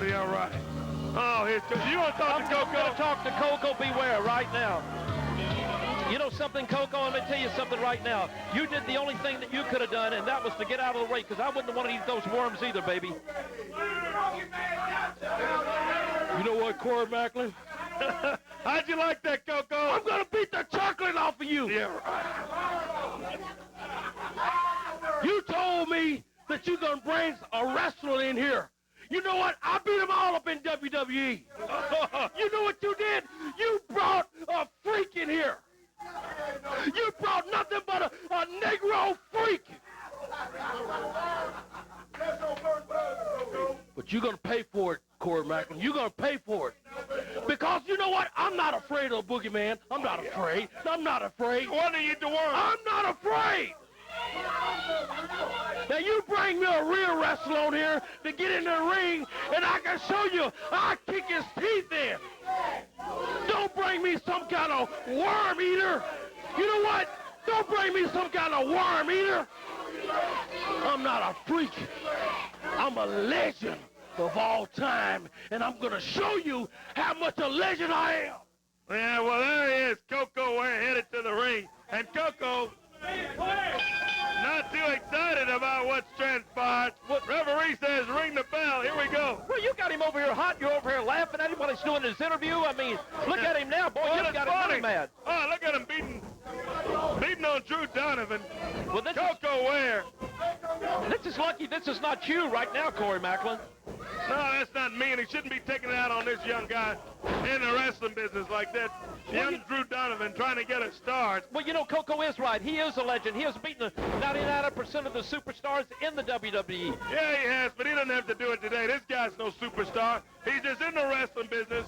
Yeah, right. Oh, here's Coco. You want to talk to Coco? I'm going to talk to Coco Beware right now. You know something, Coco? Let me tell you something right now. You did the only thing that you could have done, and that was to get out of the way, because I wouldn't want to eat those worms either, baby. You know what, Corey Macklin? How'd you like that, Coco? I'm going to beat the chocolate off of you. Yeah, right. You told me that you're going to bring a wrestler in here. You know what? I beat them all up in WWE. You know what you did? You brought a freak in here. You brought nothing but a Negro freak. But you're going to pay for it, Corey Macklin. You're going to pay for it. Because you know what? I'm not afraid of Boogeyman. I'm not afraid. I'm not afraid. What are you doing? I'm not afraid. Now you bring me a real wrestler on here to get in the ring, and I can show you I kick his teeth in. Don't bring me some kind of worm eater. You know what? Don't bring me some kind of worm eater. I'm not a freak. I'm a legend of all time, and I'm going to show you how much a legend I am. Yeah, well, there he is. Coco, we're headed to the ring. And Coco, not too excited about what's transpired. What referee says, ring the bell. Here we go. Well, you got him over here hot. You're over here laughing at him while he's doing his interview. I mean, look at him now, boy. You've got him really mad. Oh, look at him beating on Drew Donovan. Well, Coco Ware. This is lucky this is not you right now, Corey Macklin. No, that's not me, and he shouldn't be taking it out on this young guy in the wrestling business like that. Young Drew Donovan trying to get a start. Well, you know, Coco is right. He is a legend. He has beaten 99% of the superstars in the WWE. Yeah, he has, but he doesn't have to do it today. This guy's no superstar. He's just in the wrestling business.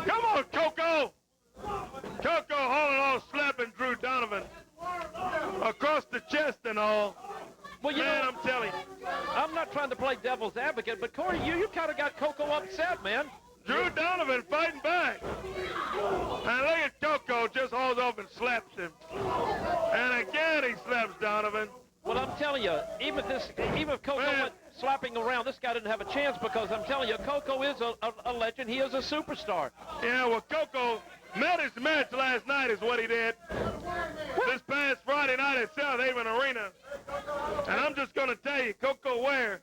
Come on, Coco. Coco hauling off, slapping Drew Donovan across the chest and all. Well, you man, know, I'm telling you. I'm not trying to play devil's advocate, but Corey, you kind of got Coco upset, man. Drew Donovan fighting back. And look at Coco just hauls off and slaps him. And again he slaps Donovan. Well, I'm telling you, even if Coco went slapping around, this guy didn't have a chance because I'm telling you, Coco is a legend. He is a superstar. Yeah, well, Coco met his match last night is what he did. This past Friday night at South Haven Arena. And I'm just going to tell you, Coco Ware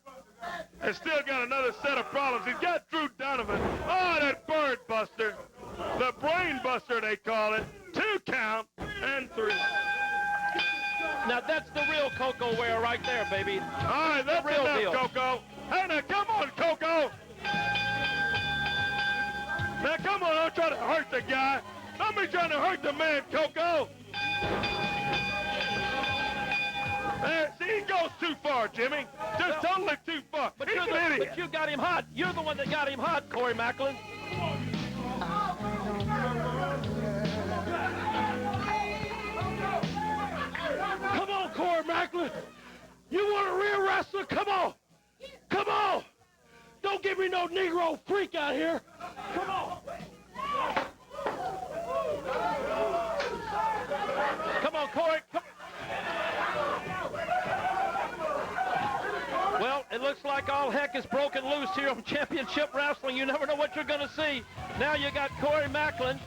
has still got another set of problems. He's got Drew Donovan. Oh, that bird buster. The brain buster, they call it. 2 count and 3. Now, that's the real Coco Ware right there, baby. All right, that's the real enough, deal. Coco. Hey, now, come on, Coco. Now, come on, don't try to hurt the guy. Don't be trying to hurt the man, Coco. See, he goes too far, Jimmy. Just totally too far. But He's you're an idiot. But you got him hot. You're the one that got him hot, Corey Macklin. Come on, Corey Macklin. You want a real wrestler? Come on. Come on. Don't give me no Negro freak out here. Come on. Come on, Corey. Come. Well, it looks like all heck is broken loose here on Championship Wrestling. You never know what you're going to see. Now you got Corey Macklin.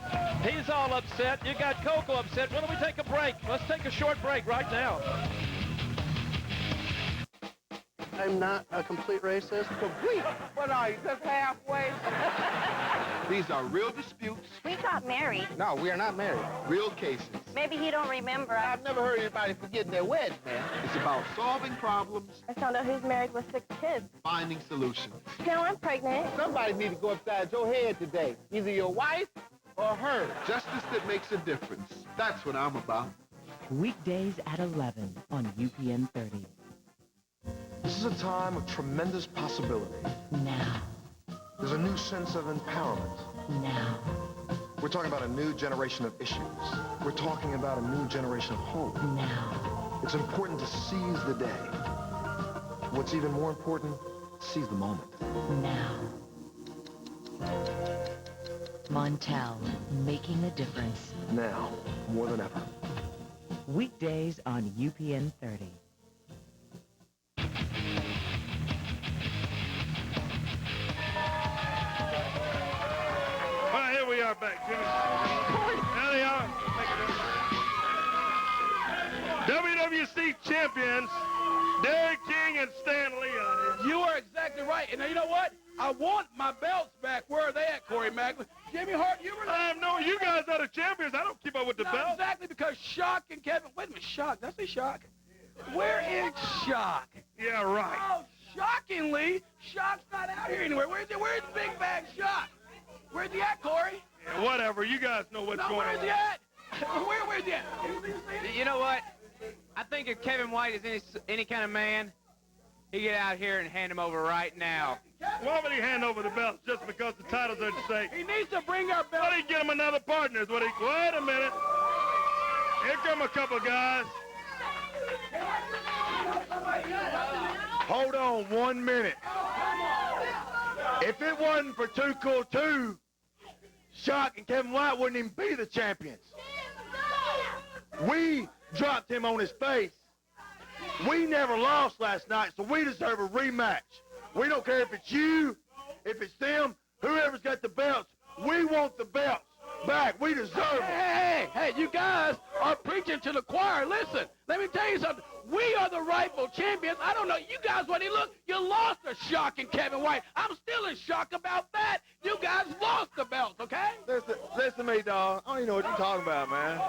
He's all upset. You got Coco upset. Why don't we take a break? Let's take a short break right now. I'm not a complete racist. Complete? What are you, just halfway? These are real disputes. We got married. No, we are not married. Real cases. Maybe he don't remember. I've never heard anybody forgetting their wedding, man. It's about solving problems. I found out who's married with 6 kids. Finding solutions. Now I'm pregnant. Somebody need to go upside your head today. Either your wife or her. Justice that makes a difference. That's what I'm about. Weekdays at 11 on UPN 30. This is a time of tremendous possibility. Now. There's a new sense of empowerment. Now. We're talking about a new generation of issues. We're talking about a new generation of hope. Now. It's important to seize the day. What's even more important, seize the moment. Now. Montel, making a difference. Now, more than ever. Weekdays on UPN 30. All right, here we are back, Jimmy. There they are. WWC champions, Derek King and Stan Leon. You are exactly right. And you know what? I want my belts back. Where are they at, Corey Macklin? Jimmy Hart, you were there. No, you guys are the champions. I don't keep up with the belts. Exactly, because Shock and Kevin. Wait a minute, Shock. Did I say Shock? Where is Shock? Yeah, right. Oh, shockingly, Shock's not out here anywhere. Where's Big Bag Shock? Where's he at, Corey? Yeah, whatever. You guys know what's going on. Where's he at? Where's he at? You know what? I think if Kevin White is any kind of man, he get out here and hand him over right now. Why would he hand over the belts just because the titles are at stake? He needs to bring our belts. Why don't he get him another partner? Is what he... Wait a minute. Here come a couple guys. Hold on 1 minute. If it wasn't for Too Cool 2, Shock and Kevin White wouldn't even be the champions. We dropped him on his face. We never lost last night, so we deserve a rematch. We don't care if it's you, if it's them, whoever's got the belts. We want the belts back. We deserve them. Hey, you guys are preaching to the choir. Listen, let me tell you something. We are the rightful champions. I don't know. You guys, when you look, you lost to Shock and Kevin White. I'm still in shock about that. You guys lost the belts, okay? Listen to me, dog. I don't even know what you're talking about, man.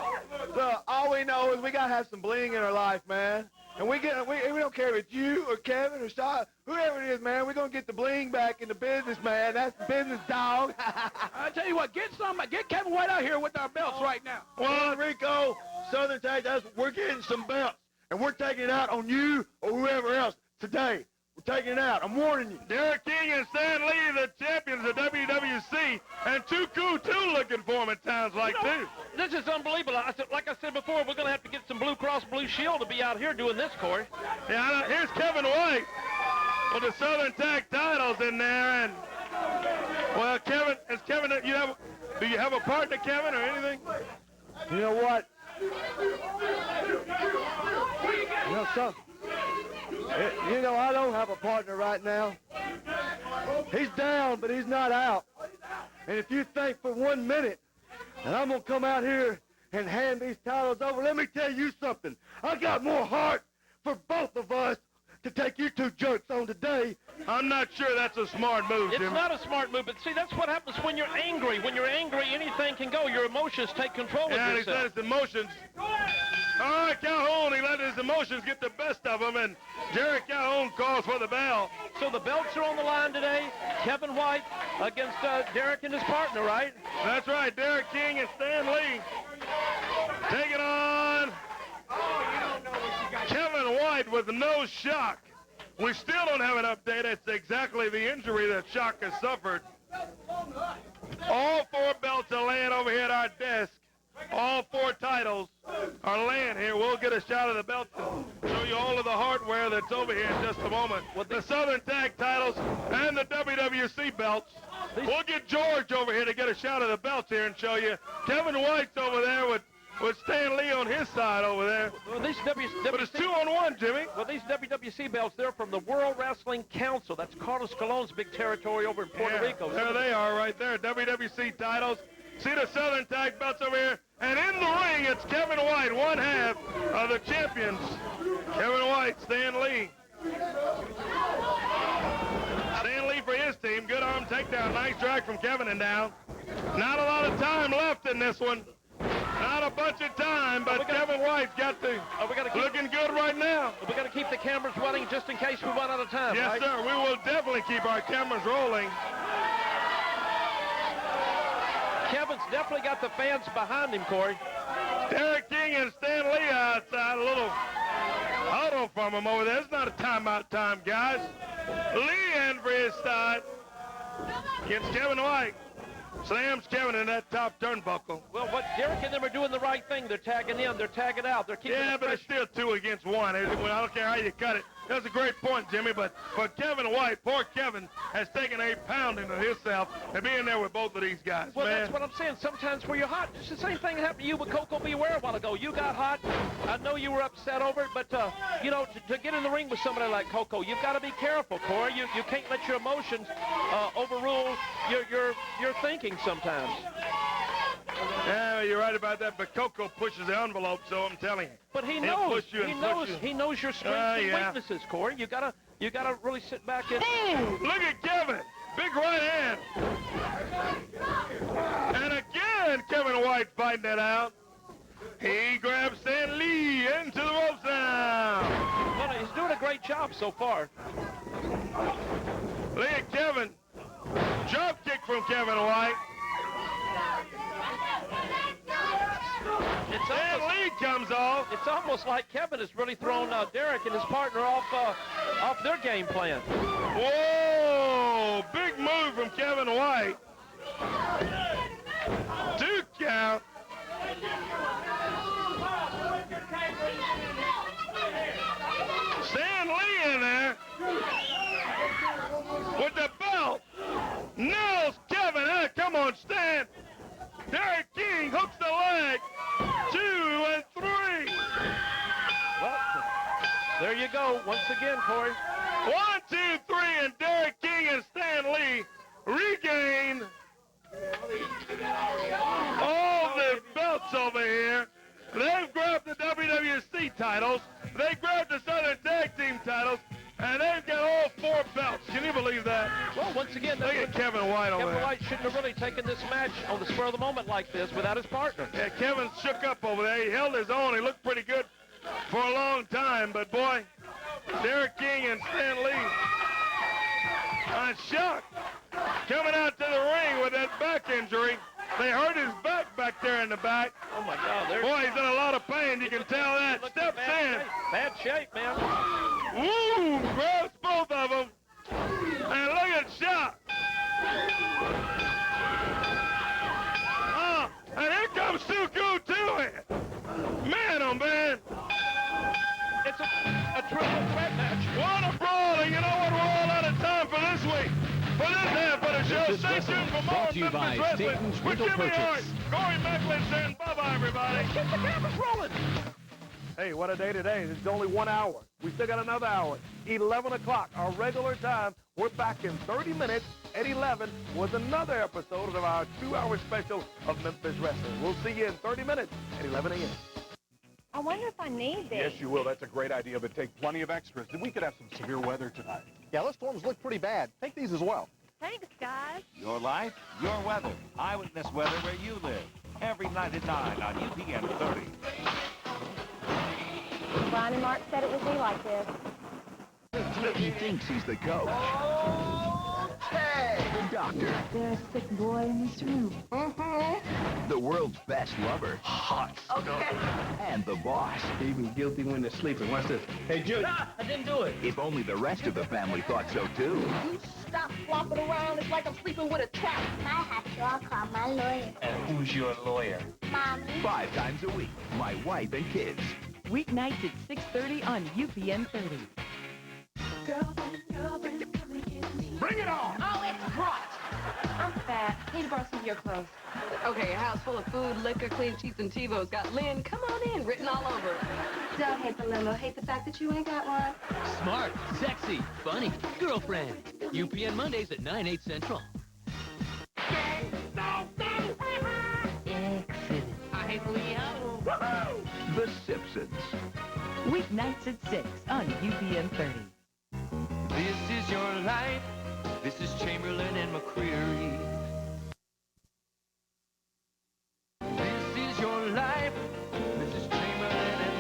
Look, all we know is we got to have some bling in our life, man. And we don't care if it's you or Kevin or Shock, whoever it is, man. We're going to get the bling back in the business, man. That's business, dog. I tell you what, get Kevin White out here with our belts right now. Well, Rico, Southern Texas, we're getting some belts. And we're taking it out on you or whoever else today. We're taking it out. I'm warning you. Derek King and Stan Lee, the champions of WWC, and Too Cool 2 looking for him, it sounds like, too. This is unbelievable. Like I said before, we're going to have to get some Blue Cross Blue Shield to be out here doing this, Corey. Yeah, here's Kevin White with the Southern Tag titles in there, and Well, Kevin, do you have a partner, Kevin, or anything? You know what? I don't have a partner right now. He's down, but he's not out. And if you think for 1 minute that I'm going to come out here and hand these titles over, let me tell you something. I got more heart for both of us to take you two jerks on today. I'm not sure that's a smart move, Jimmy. It's not a smart move, but see, that's what happens when you're angry. When you're angry, anything can go. Your emotions take control of yourself. And he let his emotions. All right, Calhoun, he let his emotions get the best of him, and Jerry Calhoun calls for the bell. So the belts are on the line today. Kevin White against Derek and his partner, right? That's right, Derek King and Stan Lee. Take it on. Kevin White with no shock. We still don't have an update. It's exactly the injury that Shock has suffered. All 4 belts are laying over here at our desk. All 4 titles are laying here. We'll get a shot of the belts and show you all of the hardware that's over here in just a moment. With the Southern Tag titles and the WWC belts. We'll get George over here to get a shot of the belts here and show you. Kevin White's over there with Stan Lee on his side over there. Well, these but it's 2-on-1, Jimmy. Well, these WWC belts, they're from the World Wrestling Council. That's Carlos Colon's big territory over in Puerto Rico. There they are right there, WWC titles. See the Southern Tag belts over here. And in the ring, it's Kevin White, one half of the champions. Kevin White, Stan Lee. Stan Lee for his team. Good arm takedown. Nice drag from Kevin and down. Not a lot of time left in this one. Not a bunch of time, but Kevin White's got looking good right now. We got to keep the cameras running just in case we run out of time, Yes, right? sir. We will definitely keep our cameras rolling. Kevin's definitely got the fans behind him, Corey. Derek King and Stan Lee outside. A little huddle from him over there. It's not a timeout time, guys. Lee in for his side against Kevin White. Slams Kevin in that top turnbuckle. Well, what Derek and them are doing the right thing. They're tagging in. They're tagging out. They're keeping but it's still 2 against 1. I don't care how you cut it. That's a great point, Jimmy. But Kevin White, poor Kevin, has taken a pounding to himself and being there with both of these guys. Well, man. That's what I'm saying. Sometimes where you're hot, it's the same thing that happened to you with Coco Beware a while ago. You got hot. I know you were upset over it, but, to get in the ring with somebody like Coco, you've got to be careful, Corey. You can't let your emotions overrule your thinking sometimes. Yeah, you're right about that, but Coco pushes the envelope, so I'm telling you. But he He'll knows. push you and push you. He knows your strengths and weaknesses, Corey. You gotta really sit back and. Boom! Look at Kevin. Big right hand. And again, Kevin White fighting it out. He grabs Stan Lee into the ropes now. Well, he's doing a great job so far. Look at Kevin. Drop kick from Kevin White. Stan Lee comes off. It's almost like Kevin has really thrown Derek and his partner off their game plan. Whoa! Big move from Kevin White. 2 count. Stan Lee in there with the belt. Nails Kevin. Hey, come on, Stan. Derek King hooks the leg. 2 and 3. Well, there you go. Once again, Corey. 1, 2, 3, and Derek King and Stan Lee regain all the belts over here. They've grabbed the WWC titles. They grabbed the Southern Tag Team titles. And they've got all 4 belts. Can you believe that? Well, once again, look at Kevin White over there. Kevin White shouldn't have really taken this match on the spur of the moment like this without his partner. Yeah, Kevin shook up over there. He held his own. He looked pretty good for a long time. But, boy, Derek King and Stan Lee are shocked. Coming out to the ring with that back injury. They hurt his back there in the back. Oh, my God. Boy, he's in a lot of pain. You can tell that. Steps in. Bad shape, man. Woo! Grabs both of them. And look at Shock. And here comes Suku to it. Man, oh, man. It's a triple threat match. What a brawl. And you know what? We're all out of time for this week. For this half of the show. Stay tuned for more brought to you Memphis by Wrestling Statons with Rental Jimmy Hart, Purchase. Corey Mecklen saying bye-bye, everybody. Get the cameras rolling. Hey, what a day today. It's only 1 hour. We still got another hour. 11 o'clock, our regular time. We're back in 30 minutes at 11 with another episode of our 2-hour special of Memphis Wrestling. We'll see you in 30 minutes at 11 a.m. I wonder if I need this. Yes, you will. That's a great idea, but take plenty of extras. We could have some severe weather tonight. Yeah, those storms look pretty bad. Take these as well. Thanks, guys. Your life, your weather. Eyewitness weather where you live. Every night at 9 on UPN 30. Brian and Mark said it would be like this. He thinks he's the coach. Okay. The doctor. There's a sick boy in this room. The world's best lover. Hot. Okay. And the boss. Even guilty when they're sleeping. Watch this. Hey, Jude. Nah, I didn't do it. If only the rest of the family thought so, too. You stop flopping around. It's like I'm sleeping with a trap. I have to. I'll call my lawyer. And who's your lawyer? Mommy. 5 times a week. My wife and kids. Weeknights at 6:30 on UPN 30. Bring it on. Oh, it's hot. I'm fat. Need to borrow some of your clothes. Okay, a house full of food, liquor, clean sheets, and TiVo's got Lynn, come on in, written all over it. Don't hate the limo. Hate the fact that you ain't got one. Smart, sexy, funny, girlfriend. UPN Mondays at 9/8 Central. Excellent. I hate Leo. The Simpsons. Weeknights at 6 on UPN 30. This is your life. This is Chamberlain and McCreary. This is your life. This is Chamberlain and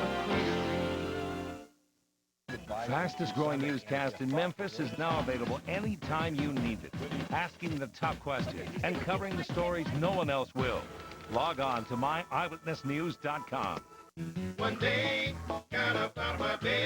McCreary. Fastest growing newscast in Memphis is now available anytime you need it. Asking the tough questions and covering the stories no one else will. Log on to myeyewitnessnews.com. One day, got up out of my bed.